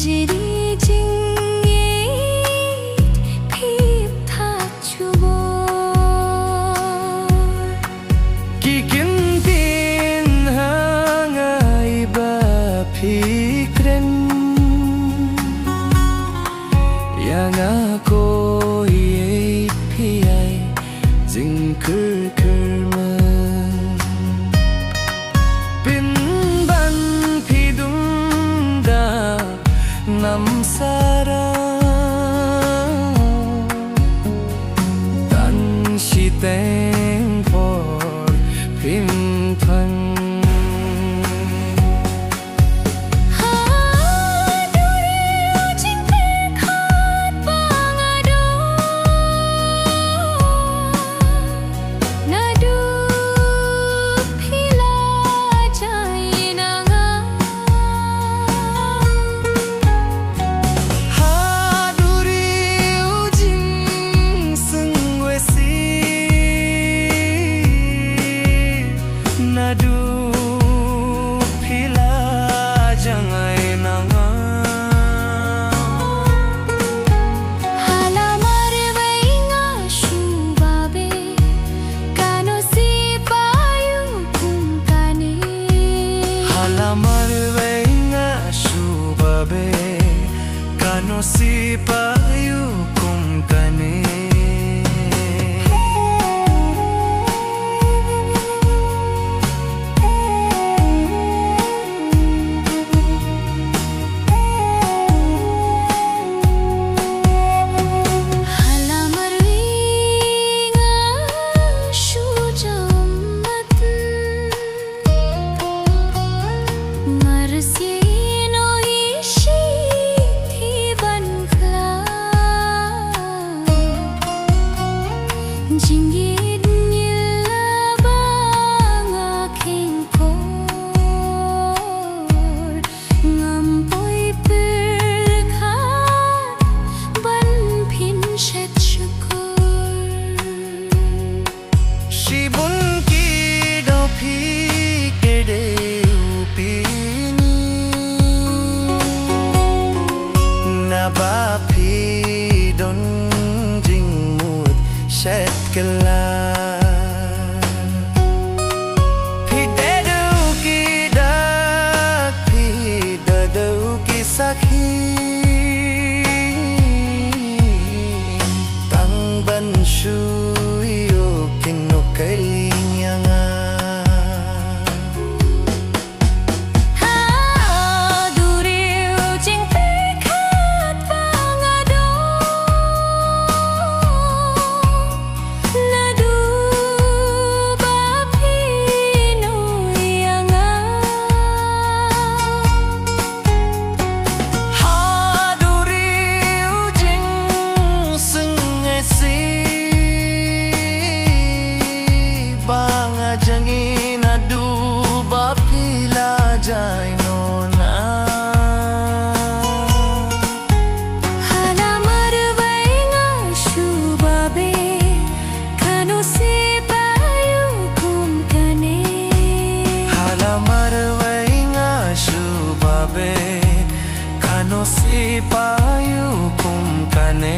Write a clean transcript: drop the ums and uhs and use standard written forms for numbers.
Jiri jing phip thak chubo Ki kin tin hangai ba fikren Yang ako ye piyai jing kerman Pin ban pidum da nam sara tan shi teng for pim thang Kano si payu kum kane Jinggit nila banga kingkor Ngampoy perkat ban pin shet syukur Shibun ki do phi kede upini Na ba phi don jing mut shet kala Phi dedu ki dak phi dedu ki sakhi Tang ban shu yo kino kalinyanga Jangin adu bapila jai nona Hala marwai nga shubabe Kano si payu kum kane Hala marwai nga shubabe Kano si payu kum kane